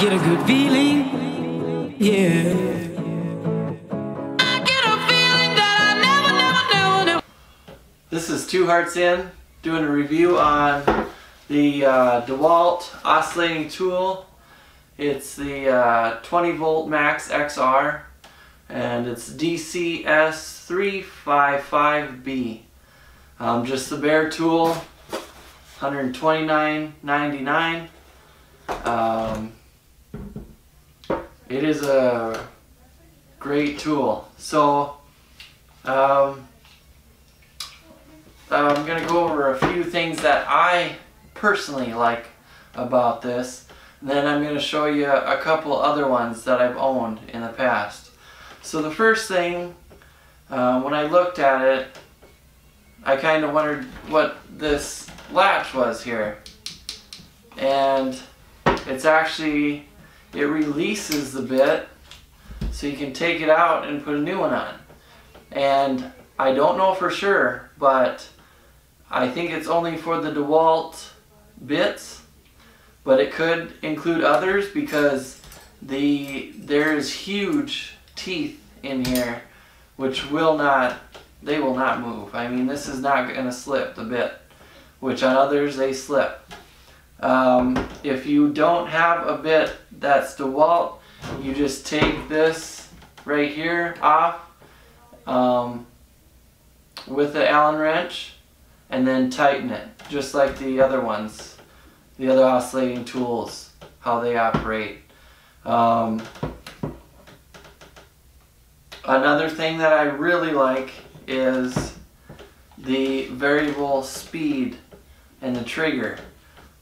get a good feeling, yeah. I get a feeling that I never. This is Two Hearts In, doing a review on the DeWalt oscillating tool. It's the 20 volt Max XR, and it's DCS355B. Just the bare tool, $129.99. It is a great tool. So I'm going to go over a few things that I personally like about this. And then I'm going to show you a couple other ones that I've owned in the past. So the first thing, when I looked at it, I kind of wondered what this latch was here. And it's actually, it releases the bit so you can take it out and put a new one on. And I don't know for sure, but I think it's only for the DeWalt bits, but it could include others because there's huge teeth in here which they will not move. I mean, this is not going to slip the bit, which on others they slip. If you don't have a bit that's DeWalt, you just take this right here off with the Allen wrench and then tighten it, just like the other ones, the other oscillating tools, how they operate. Another thing that I really like is the variable speed and the trigger.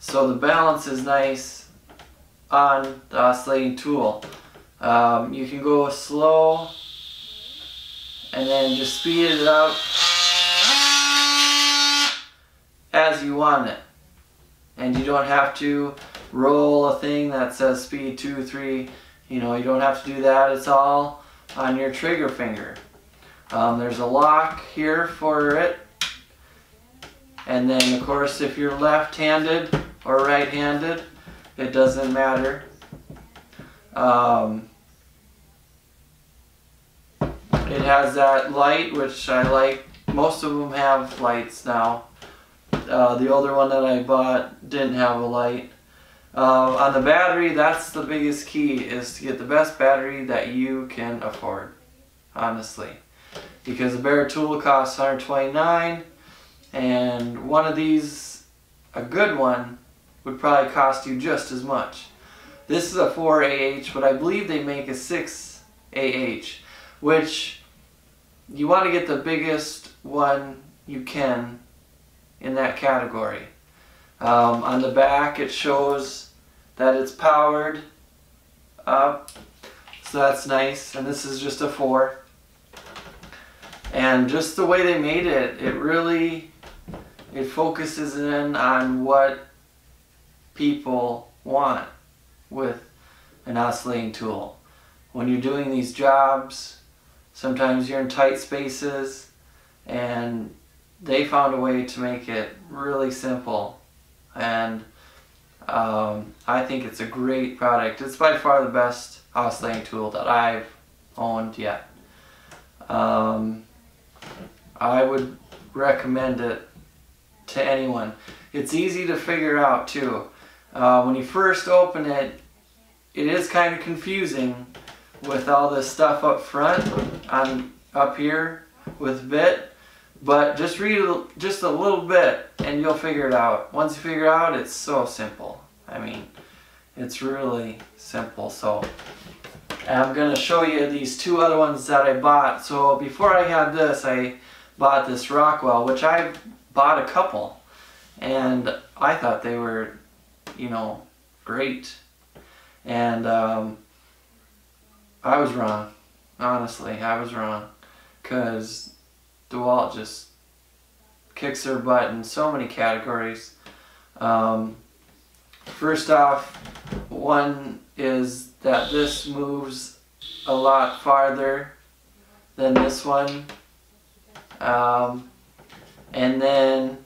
So the balance is nice on the oscillating tool. You can go slow and then just speed it up as you want it. And you don't have to roll a thing that says speed 2, 3. You know, you don't have to do that. It's all on your trigger finger. There's a lock here for it. And then of course if you're left-handed or right-handed, it doesn't matter. It has that light, which I like. Most of them have lights now. The older one that I bought didn't have a light. On the battery, that's the biggest key, is to get the best battery that you can afford, honestly. Because a bare tool costs $129, and one of these, a good one, would probably cost you just as much. This is a 4AH, but I believe they make a 6AH, which you want to get the biggest one you can in that category. On the back it shows that it's powered up, so that's nice, and this is just a 4. And just the way they made it, it focuses in on what people want with an oscillating tool. When you're doing these jobs, sometimes you're in tight spaces, and they found a way to make it really simple. And I think it's a great product. It's by far the best oscillating tool that I've owned yet. I would recommend it to anyone. It's easy to figure out too. When you first open it, it is kind of confusing with all this stuff up front, up here with bit, but just read just a little bit and you'll figure it out. Once you figure it out, it's so simple. I mean, it's really simple. So I'm going to show you these two other ones that I bought. So before I had this, I bought this Rockwell, which I bought a couple, and I thought they were, you know, great. And I was wrong. Honestly, I was wrong, because DeWalt just kicks their butt in so many categories. First off, one is that this moves a lot farther than this one. And then,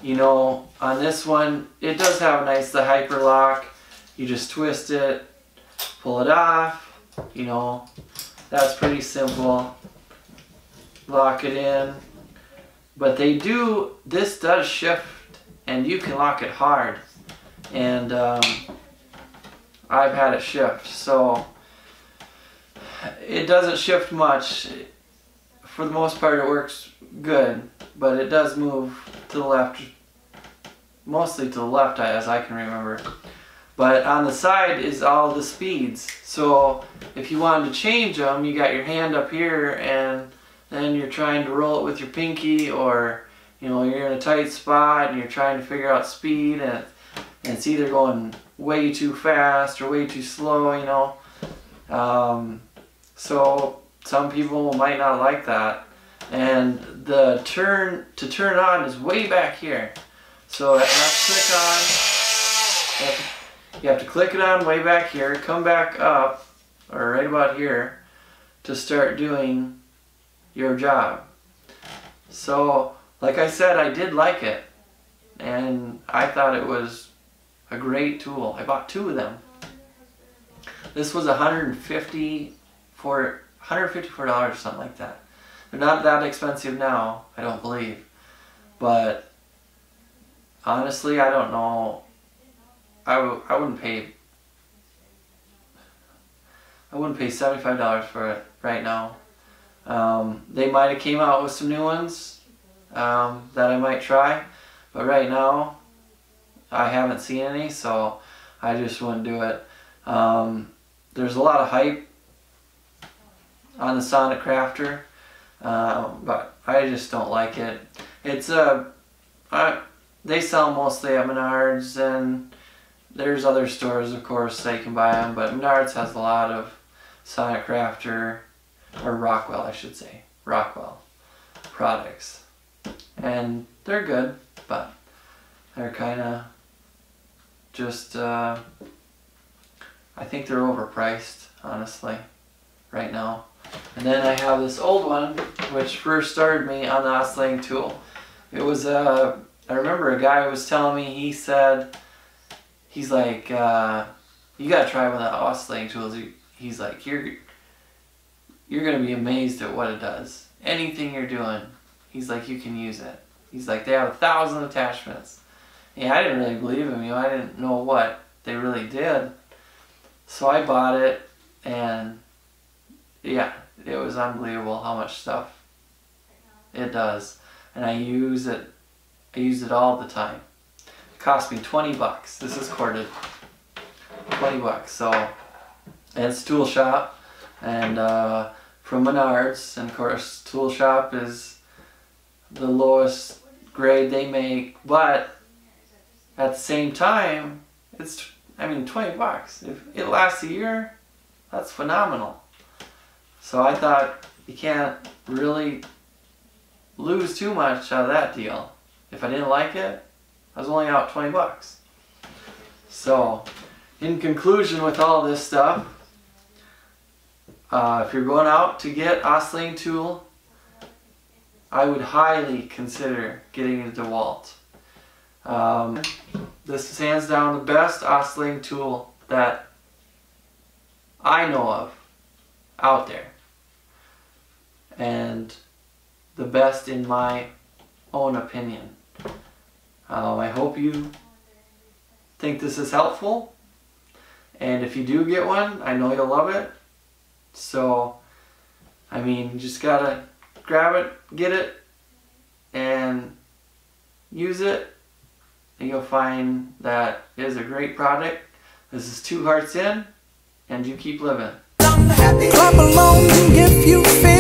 you know, on this one, it does have a nice, the hyper lock. You just twist it pull it off, you know, that's pretty simple. Lock it in. But this does shift, and you can lock it hard. And I've had it shift, so it doesn't shift much. For the most part it works good, but it does move to the left, mostly to the left as I can remember. But on the side is all the speeds, so if you wanted to change them, you got your hand up here and then you're trying to roll it with your pinky, or you know, you're in a tight spot and you're trying to figure out speed, and it's either going way too fast or way too slow, you know. So some people might not like that. And to turn on is way back here. So you have to click it on way back here, come back up, or right about here, to start doing your job. So, like I said, I did like it, and I thought it was a great tool. I bought 2 of them. This was $154 or something like that. They're not that expensive now, I don't believe. But honestly, I don't know. I wouldn't pay $75 for it right now. They might have came out with some new ones that I might try, but right now I haven't seen any, so I just wouldn't do it. There's a lot of hype on the Sonic Crafter, but I just don't like it. It's they sell mostly at Menards, and there's other stores, of course, they can buy them, but Menards has a lot of Sonic Crafter, or Rockwell, I should say, Rockwell products, and they're good, but they're kind of just I think they're overpriced, honestly, right now. And then I have this old one, which first started me on the oscillating tool. It was I remember a guy was telling me, he's like, you gotta try one of the oscillating tools. He's like, you're gonna be amazed at what it does. Anything you're doing, he's like, you can use it. He's like, they have 1,000 attachments. Yeah, I didn't really believe him, you know, I didn't know what they really did. So I bought it, and yeah, it was unbelievable how much stuff it does. And I use it all the time. It cost me 20 bucks. This is corded. 20 bucks. So, and it's Tool Shop, and from Menards, and of course Tool Shop is the lowest grade they make, but at the same time, it's, I mean, 20 bucks. If it lasts a year, that's phenomenal. So I thought you can't really lose too much out of that deal. If I didn't like it, I was only out 20 bucks. So, in conclusion with all this stuff, if you're going out to get oscillating tool, I would highly consider getting a DeWalt. This is hands down the best oscillating tool that I know of out there, and the best in my own opinion. I hope you think this is helpful, and if you do get one, I know you'll love it. So, I mean, you just gotta grab it, get it, and use it, and you'll find that it is a great product. This is 2 Hearts In, and you keep living. Clap along if you feel